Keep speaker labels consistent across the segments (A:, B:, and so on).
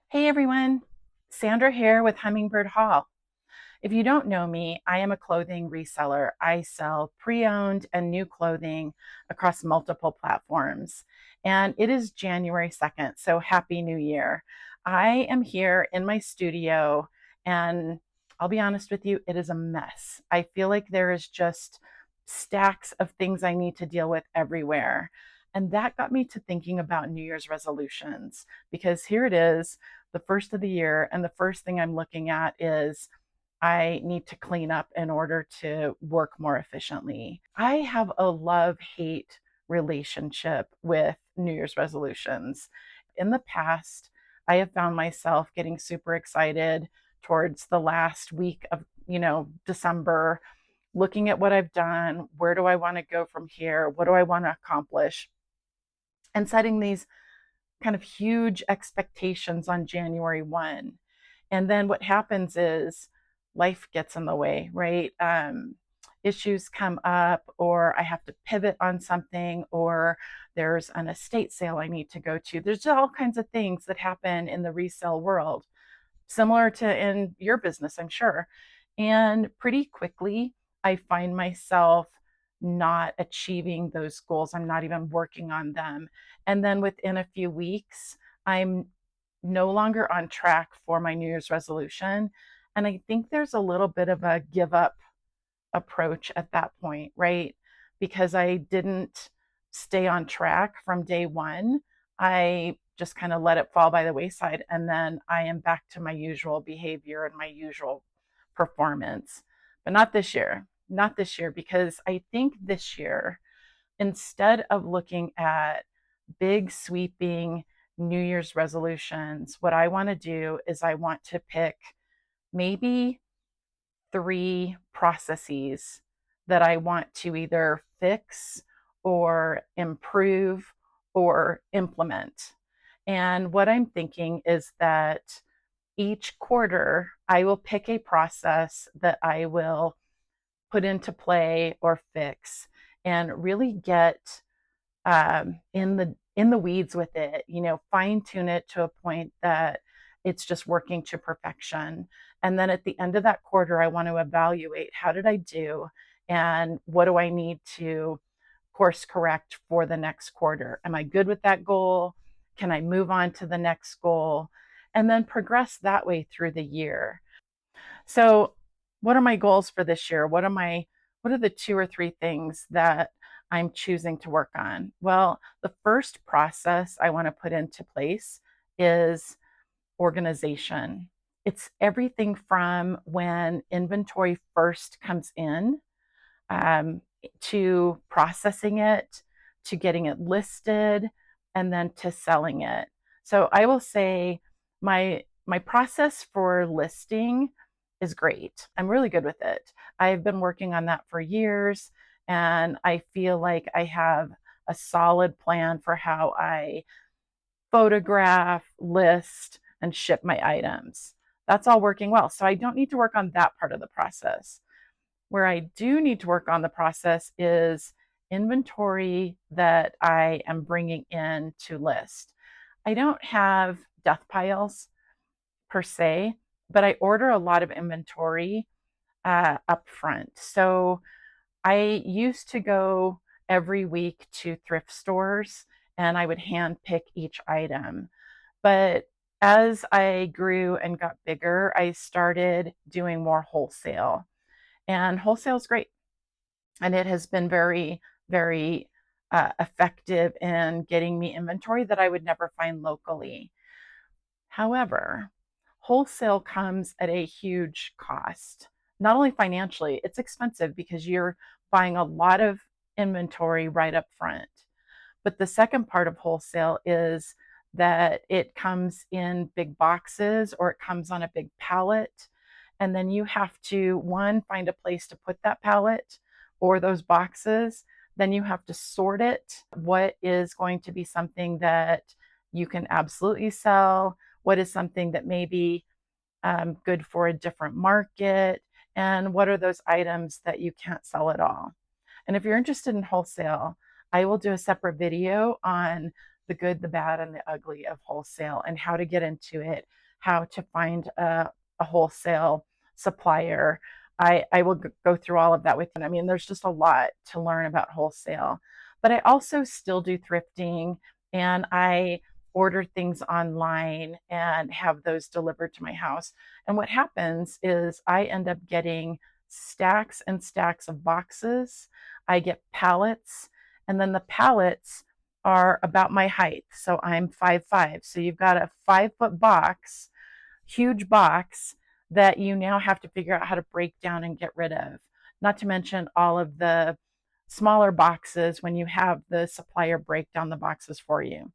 A: Hey everyone, Sandra here with Hummingbird Hall. If you don't know me, I am a clothing reseller. I sell pre-owned and new clothing across multiple platforms. And it is January 2nd, so Happy New Year. I am here in my studio and I'll be honest with you, it is a mess. I feel like there is just stacks of things I need to deal with everywhere. And that got me to thinking about New Year's resolutions because here it is, the first of the year, and the first thing I'm looking at is I need to clean up in order to work more efficiently. I have a love hate relationship with New Year's resolutions. In the past, I have found myself getting super excited towards the last week of, December, looking at what I've done, where do I want to go from here, what do I want to accomplish, and setting these kind of huge expectations on January 1. And then what happens is life gets in the way, right? Issues come up, or I have to pivot on something, or there's an estate sale I need to go to. There's all kinds of things that happen in the resale world, similar to in your business, I'm sure. And pretty quickly, I find myself not achieving those goals. I'm not even working on them. And then within a few weeks, I'm no longer on track for my New Year's resolution. And I think there's a little bit of a give up approach at that point, right? Because I didn't stay on track from day one. I just kind of let it fall by the wayside. And then I am back to my usual behavior and my usual performance. But not this year. Not this year, because I think this year, instead of looking at big sweeping New Year's resolutions, what I want to do is I want to pick maybe 3 processes that I want to either fix or improve or implement. And what I'm thinking is that each quarter, I will pick a process that I will put into play or fix and really get in the weeds with it, fine tune it to a point that it's just working to perfection. And then at the end of that quarter, I want to evaluate, how did I do, and what do I need to course correct for the next quarter? Am I good with that goal? Can I move on to the next goal? And then progress that way through the year. So, what are my goals for this year? What are the 2 or 3 things that I'm choosing to work on? Well, the first process I want to put into place is organization. It's everything from when inventory first comes in, um, to processing it, to getting it listed, and then to selling it. So I will say my process for listing is great. I'm really good with it. I've been working on that for years, and I feel like I have a solid plan for how I photograph, list, and ship my items. That's all working well. So I don't need to work on that part of the process. Where I do need to work on the process is inventory that I am bringing in to list. I don't have death piles per se, but I order a lot of inventory up front. So I used to go every week to thrift stores and I would hand pick each item. But as I grew and got bigger, I started doing more wholesale. And wholesale is great. And it has been very, very effective in getting me inventory that I would never find locally. However, wholesale comes at a huge cost. Not only financially, it's expensive because you're buying a lot of inventory right up front. But the second part of wholesale is that it comes in big boxes or it comes on a big pallet. And then you have to, one, find a place to put that pallet or those boxes. Then you have to sort it. What is going to be something that you can absolutely sell? What is something that may be good for a different market? And what are those items that you can't sell at all? And if you're interested in wholesale, I will do a separate video on the good, the bad, and the ugly of wholesale and how to get into it, how to find a wholesale supplier. I will go through all of that with you. I mean, there's just a lot to learn about wholesale. But I also still do thrifting, and I order things online and have those delivered to my house. And what happens is I end up getting stacks and stacks of boxes. I get pallets, and then the pallets are about my height. So I'm 5'5". So you've got a 5-foot box, huge box that you now have to figure out how to break down and get rid of. Not to mention all of the smaller boxes when you have the supplier break down the boxes for you.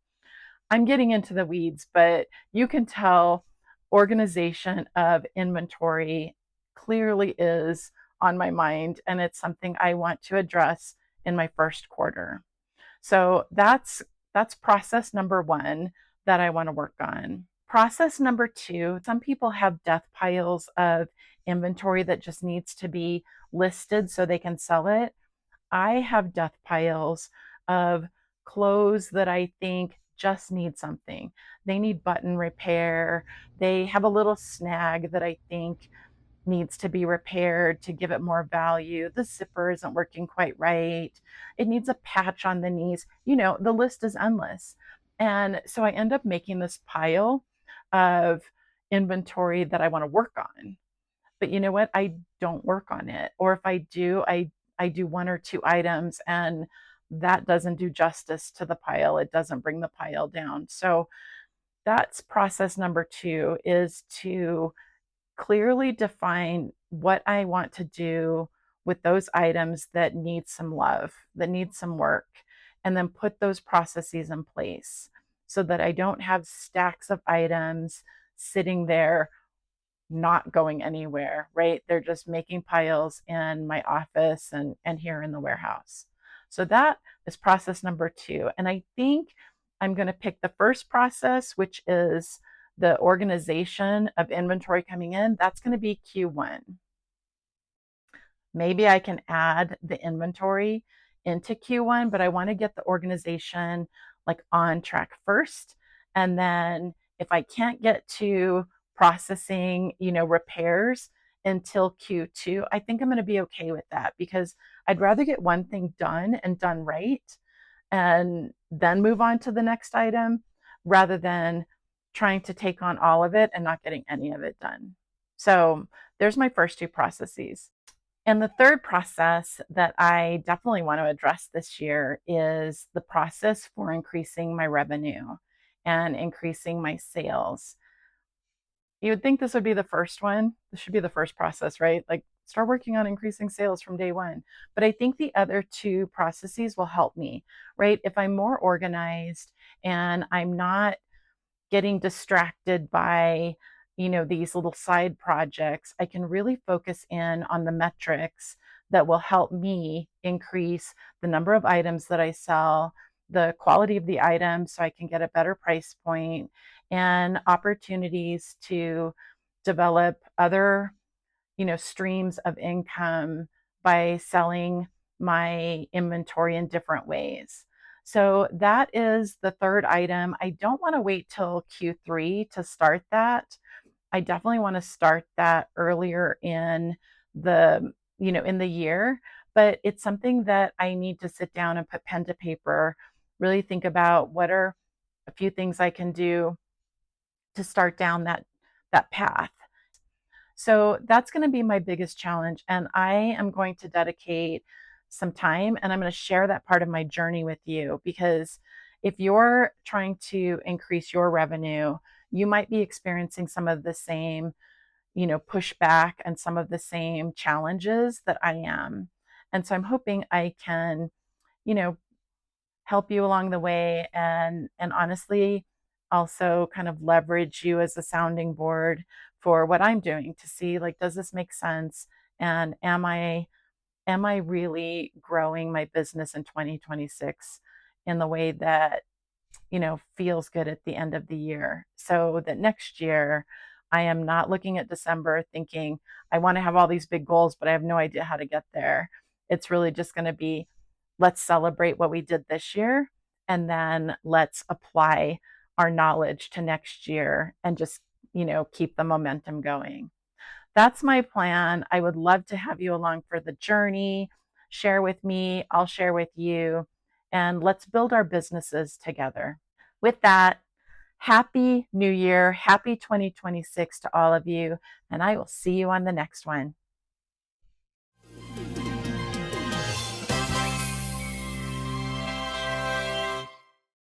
A: I'm getting into the weeds, but you can tell organization of inventory clearly is on my mind, and it's something I want to address in my first quarter. So that's process number 1 that I want to work on. Process number 2, some people have death piles of inventory that just needs to be listed so they can sell it. I have death piles of clothes that I think just need something. They need button repair. They have a little snag that I think needs to be repaired to give it more value. The zipper isn't working quite right. It needs a patch on the knees. You know, the list is endless. And so I end up making this pile of inventory that I want to work on. But you know what? I don't work on it. Or if I do, I do 1 or 2 items, and that doesn't do justice to the pile. It doesn't bring the pile down. So that's process number 2, is to clearly define what I want to do with those items that need some love, that need some work, and then put those processes in place so that I don't have stacks of items sitting there not going anywhere, right? They're just making piles in my office and here in the warehouse. So that is process number 2. And I think I'm going to pick the first process, which is the organization of inventory coming in. That's going to be Q1. Maybe I can add the inventory into Q1, but I want to get the organization like on track first. And then if I can't get to processing, repairs until Q2, I think I'm going to be okay with that, because I'd rather get one thing done and done right and then move on to the next item rather than trying to take on all of it and not getting any of it done. So there's my first 2 processes. And the third process that I definitely want to address this year is the process for increasing my revenue and increasing my sales. You would think this would be the first one. This should be the first process, right? Like, start working on increasing sales from day 1. But I think the other 2 processes will help me, right? If I'm more organized and I'm not getting distracted by, these little side projects, I can really focus in on the metrics that will help me increase the number of items that I sell, the quality of the items so I can get a better price point, and opportunities to develop other, streams of income by selling my inventory in different ways. So that is the third item. I don't want to wait till Q3 to start that. I definitely want to start that earlier in the year, but it's something that I need to sit down and put pen to paper, really think about what are a few things I can do to start down that path. So that's going to be my biggest challenge, and I am going to dedicate some time, and I'm going to share that part of my journey with you, because if you're trying to increase your revenue, you might be experiencing some of the same, pushback and some of the same challenges that I am. And so I'm hoping I can, you know, help you along the way, and honestly also kind of leverage you as a sounding board for what I'm doing to see, like, does this make sense, and am I really growing my business in 2026 in the way that feels good at the end of the year, so that next year I am not looking at December thinking I want to have all these big goals but I have no idea how to get there. It's really just going to be, let's celebrate what we did this year and then let's apply our knowledge to next year and just, keep the momentum going. That's my plan. I would love to have you along for the journey. Share with me, I'll share with you, and let's build our businesses together. With that, Happy New Year, happy 2026 to all of you, and I will see you on the next one.